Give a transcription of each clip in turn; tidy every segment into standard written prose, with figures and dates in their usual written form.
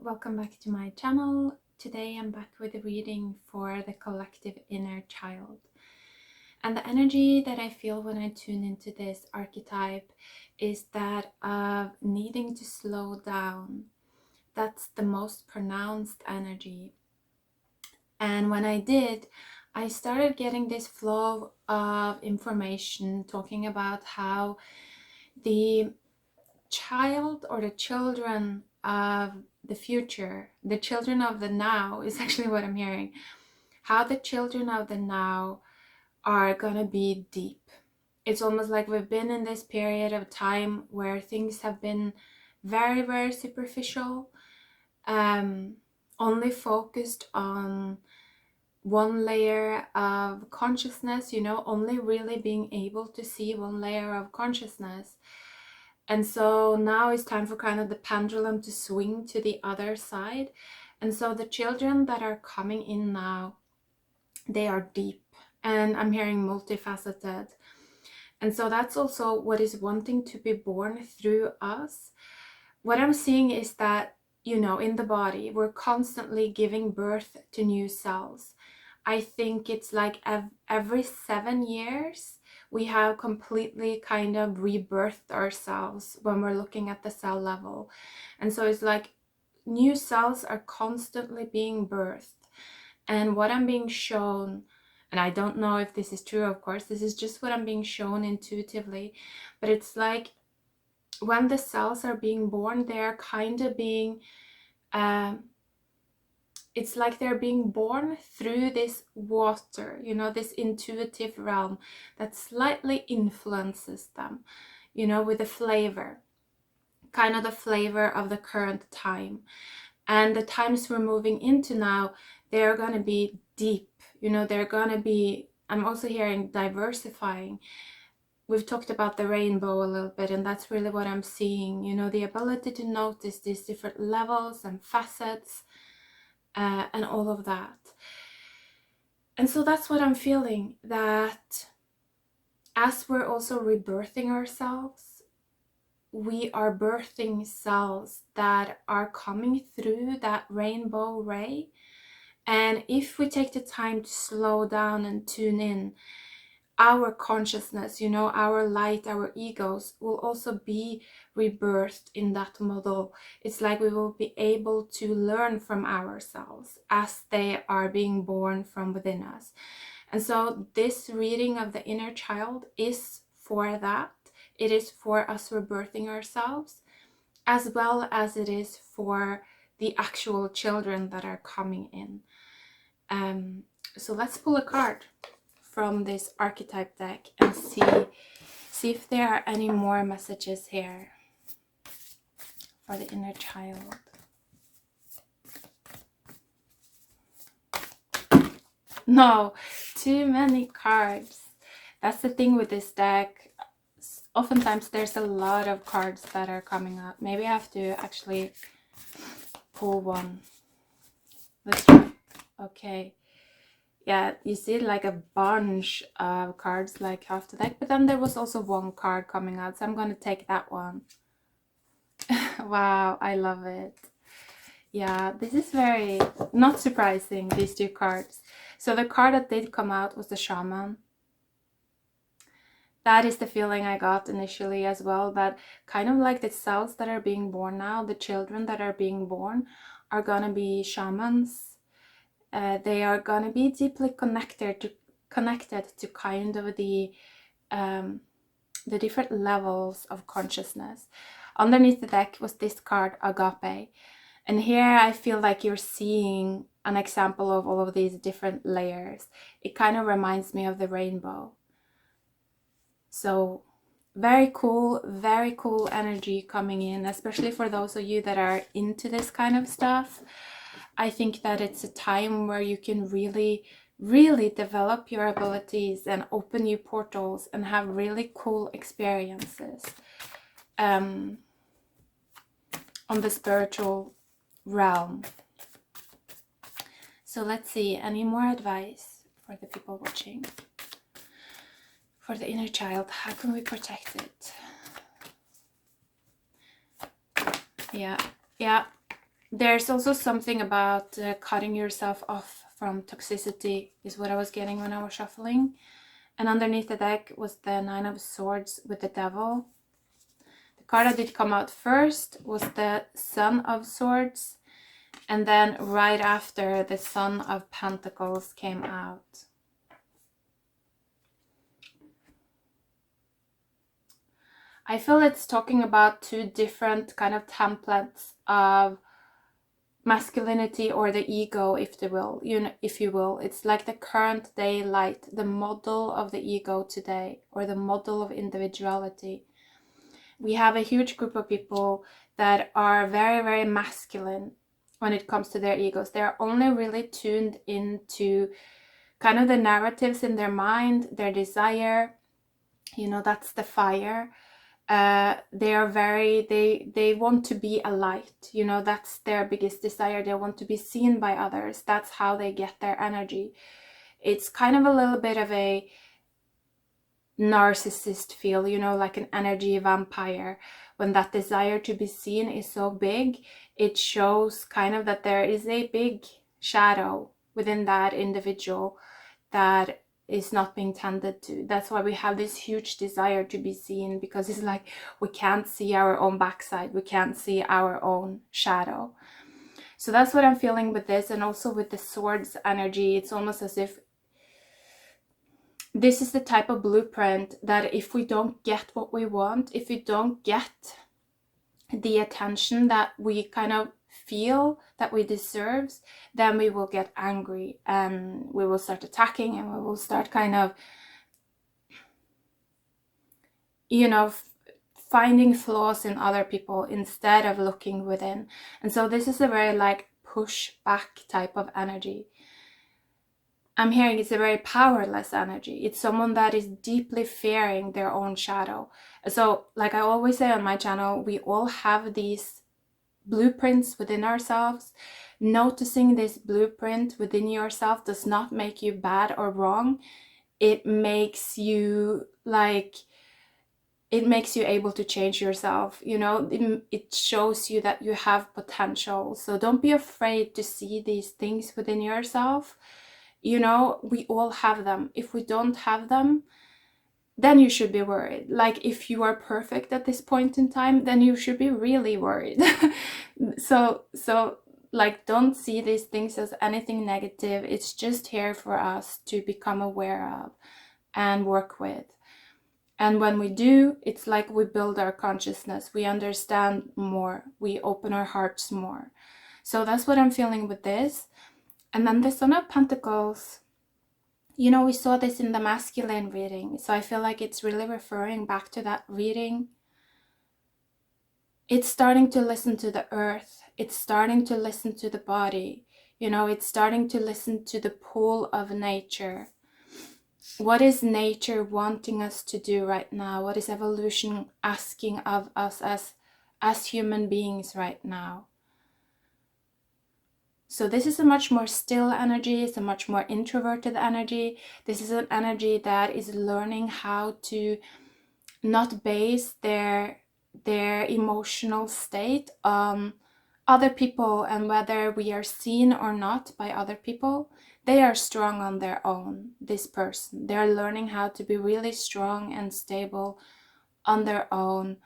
welcome back to my channel. Today I'm back with a reading for the collective inner child. And the energy that I feel when I tune into this archetype is that of needing to slow down. That's the most pronounced energy. And when I did, I started getting this flow of information talking about how the child or the children of the future, the children of the now is actually what I'm hearing. How the children of the now are gonna be deep. It's almost like we've been in this period of time where things have been very, very superficial, only focused on one layer of consciousness, only really being able to see one layer of consciousness. And so now it's time for kind of the pendulum to swing to the other side. And so the children that are coming in now, they are deep, and I'm hearing multifaceted. And so that's also what is wanting to be born through us. What I'm seeing is that, in the body, we're constantly giving birth to new cells. I think it's like every 7 years, we have completely kind of rebirthed ourselves when we're looking at the cell level. And so it's like new cells are constantly being birthed. And what I'm being shown, and I don't know if this is true, of course, this is just what I'm being shown intuitively, but it's like when the cells are being born, they're kind of being, it's like they're being born through this water, this intuitive realm that slightly influences them, with the flavor, kind of the flavor of the current time. And the times we're moving into now, they're going to be deep, they're going to be, I'm also hearing diversifying. We've talked about the rainbow a little bit, and that's really what I'm seeing, the ability to notice these different levels and facets, and all of that. And so that's what I'm feeling, that as we're also rebirthing ourselves, we are birthing cells that are coming through that rainbow ray. And if we take the time to slow down and tune in, our consciousness, our light, our egos will also be rebirthed in that model. It's like we will be able to learn from ourselves as they are being born from within us. And so this reading of the inner child is for that. It is for us rebirthing ourselves, as well as it is for the actual children that are coming in. So let's pull a card from this archetype deck and see if there are any more messages here for the inner child. No, too many cards. That's the thing with this deck. Oftentimes there's a lot of cards that are coming up. Maybe I have to actually pull one. Let's try. Okay. Yeah, you see like a bunch of cards, like half the deck, but then there was also one card coming out, so I'm going to take that one. Wow, I love it. Yeah, this is very not surprising, these two cards. So the card that did come out was the Shaman. That is the feeling I got initially as well, that kind of like the cells that are being born now, the children that are being born are going to be shamans. They are going to be deeply connected to kind of the different levels of consciousness. Underneath the deck was this card, Agape. And here I feel like you're seeing an example of all of these different layers. It kind of reminds me of the rainbow. So very cool energy coming in, especially for those of you that are into this kind of stuff. I think that it's a time where you can really develop your abilities and open new portals and have really cool experiences on the spiritual realm. So let's see, any more advice for the people watching? For the inner child, how can we protect it? Yeah. There's also something about cutting yourself off from toxicity is what I was getting when I was shuffling. And underneath the deck was the Nine of Swords with the Devil. The card that did come out first was the Son of Swords. And then right after, the Son of Pentacles came out. I feel it's talking about two different kind of templates of masculinity or the ego, if you will. If you will, it's like the current day light, the model of the ego today, or the model of individuality. We have a huge group of people that are very, very masculine when it comes to their egos. They're only really tuned into kind of the narratives in their mind, their desire. That's the fire. They are they want to be a light. That's their biggest desire. They want to be seen by others. That's how they get their energy. It's kind of a little bit of a narcissist feel, like an energy vampire. When that desire to be seen is so big, it shows kind of that there is a big shadow within that individual that is not being tended to. That's why we have this huge desire to be seen, because it's like we can't see our own backside, we can't see our own shadow. So that's what I'm feeling with this. And also with the swords energy, it's almost as if this is the type of blueprint that if we don't get what we want, if we don't get the attention that we kind of feel that we deserve, then we will get angry and we will start attacking, and we will start kind of, finding flaws in other people instead of looking within. And so this is a very like push back type of energy. I'm hearing it's a very powerless energy. It's someone that is deeply fearing their own shadow. So like I always say on my channel, we all have these blueprints within ourselves. Noticing this blueprint within yourself does not make you bad or wrong. It makes you able to change yourself. It shows you that you have potential. So don't be afraid to see these things within yourself. We all have them. If we don't have them, then you should be worried. Like if you are perfect at this point in time, then you should be really worried. so like don't see these things as anything negative. It's just here for us to become aware of and work with. And when we do, it's like we build our consciousness. We understand more. We open our hearts more. So that's what I'm feeling with this. And then the Son of Pentacles, we saw this in the masculine reading. So I feel like it's really referring back to that reading. It's starting to listen to the earth. It's starting to listen to the body. It's starting to listen to the pull of nature. What is nature wanting us to do right now? What is evolution asking of us as human beings right now? So this is a much more still energy. It's a much more introverted energy. This is an energy that is learning how to not base their emotional state on other people and whether we are seen or not by other people. They are strong on their own, this person. They're learning how to be really strong and stable on their own,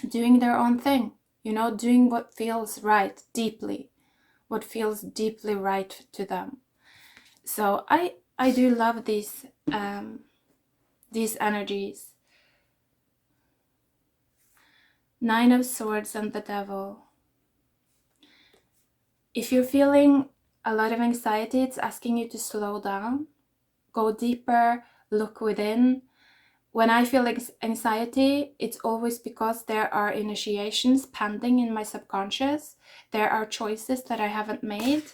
doing their own thing. Doing what feels right deeply, what feels deeply right to them. So I do love these energies. Nine of Swords and the Devil. If you're feeling a lot of anxiety, it's asking you to slow down, go deeper, look within. When I feel anxiety, it's always because there are initiations pending in my subconscious. There are choices that I haven't made.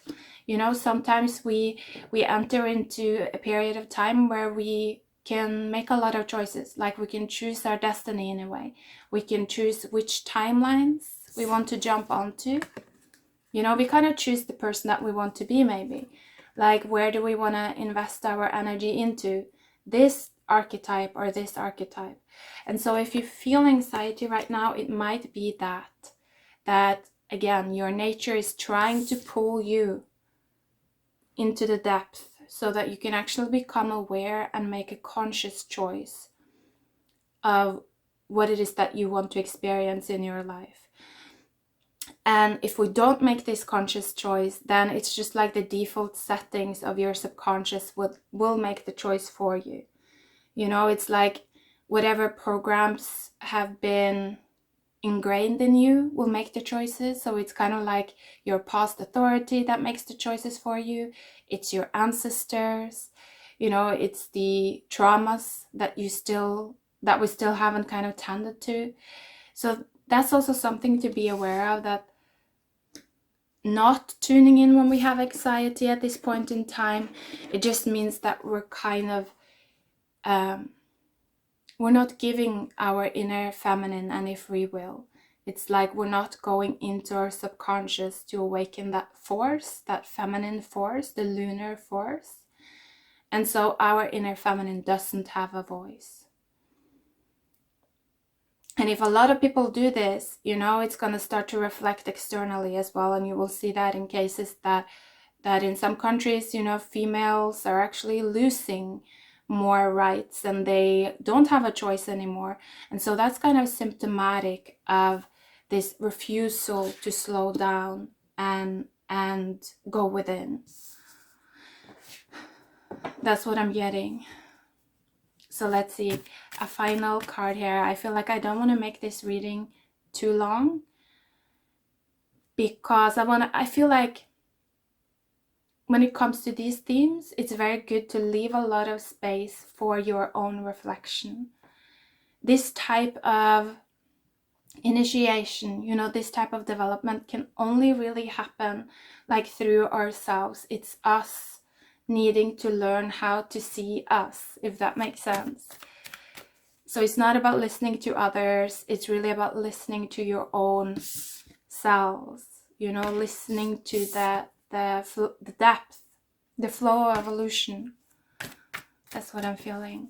Sometimes we enter into a period of time where we can make a lot of choices. Like we can choose our destiny in a way. We can choose which timelines we want to jump onto. We kind of choose the person that we want to be, maybe. Like, where do we want to invest our energy into? This archetype or this archetype. And so if you feel anxiety right now, it might be that again, your nature is trying to pull you into the depth so that you can actually become aware and make a conscious choice of what it is that you want to experience in your life. And if we don't make this conscious choice, then it's just like the default settings of your subconscious will make the choice for you. You know, it's like whatever programs have been ingrained in you will make the choices. So it's kind of like your past authority that makes the choices for you. It's your ancestors, you know, it's the traumas that we still haven't kind of tended to. So that's also something to be aware of, that not tuning in when we have anxiety at this point in time, it just means that we're kind of we're not giving our inner feminine any free will. It's like we're not going into our subconscious to awaken that force, that feminine force, the lunar force. And so our inner feminine doesn't have a voice. And if a lot of people do this, you know, it's going to start to reflect externally as well. And you will see that in cases that in some countries, you know, females are actually losing more rights and they don't have a choice anymore. And so that's kind of symptomatic of this refusal to slow down and go within. That's what I'm getting. So let's see, a final card here. I feel like I don't want to make this reading too long because I feel like when it comes to these themes, it's very good to leave a lot of space for your own reflection. This type of initiation, you know, this type of development can only really happen like through ourselves. It's us needing to learn how to see us, if that makes sense. So it's not about listening to others, it's really about listening to your own selves, you know, listening to the depth, the flow of evolution. That's what I'm feeling.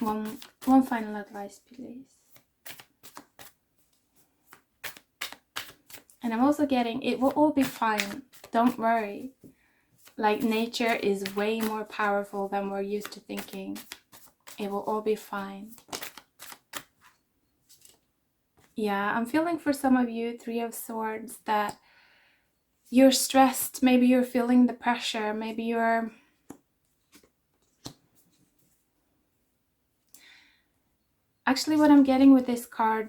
One final advice, please. And I'm also getting, it will all be fine. Don't worry. Like, nature is way more powerful than we're used to thinking. It will all be fine. Yeah, I'm feeling for some of you, Three of Swords, that you're stressed. Maybe you're feeling the pressure. Maybe you're... Actually, what I'm getting with this card,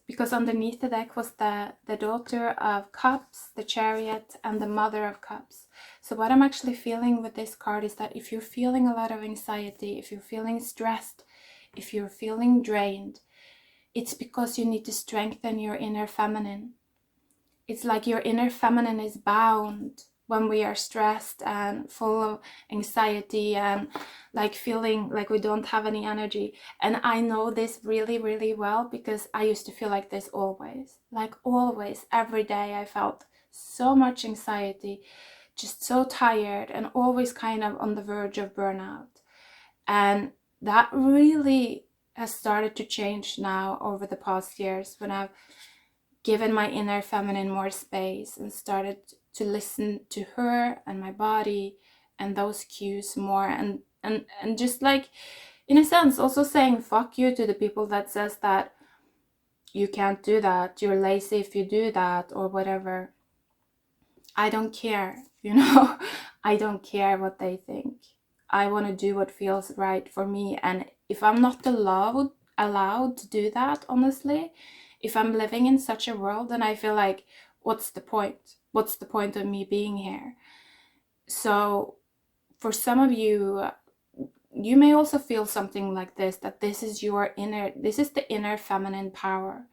because underneath the deck was the Daughter of Cups, the Chariot, and the Mother of Cups. So what I'm actually feeling with this card is that if you're feeling a lot of anxiety, if you're feeling stressed, if you're feeling drained, it's because you need to strengthen your inner feminine. It's like your inner feminine is bound when we are stressed and full of anxiety and like feeling like we don't have any energy. And I know this really, really well because I used to feel like this always. Like always, every day I felt so much anxiety, just so tired and always kind of on the verge of burnout. And that really has started to change now over the past years when I've given my inner feminine more space and started to listen to her and my body and those cues more, and just like, in a sense, also saying fuck you to the people that says that you can't do that, you're lazy if you do that, or whatever. I don't care, you know. I don't care what they think. I want to do what feels right for me, and if I'm not allowed to do that, honestly, if I'm living in such a world, then I feel like, what's the point? What's the point of me being here? So for some of you, you may also feel something like this, that this is the inner feminine power.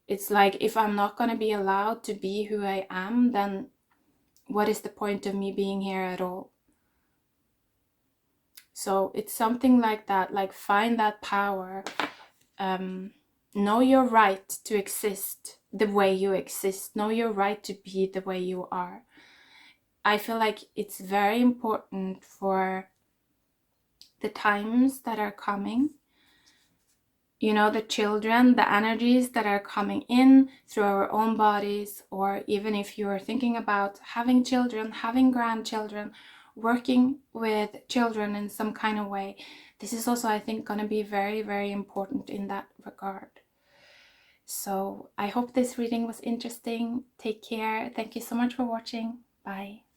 It's like, if I'm not going to be allowed to be who I am, then what is the point of me being here at all? So it's something like that, like find that power. Know your right to exist the way you exist. Know your right to be the way you are. I feel like it's very important for the times that are coming you know, the children, the energies that are coming in through our own bodies, or even if you're thinking about having children, having grandchildren, working with children in some kind of way. This is also, I think, going to be very, very important in that regard. So I hope this reading was interesting. Take care. Thank you so much for watching. Bye.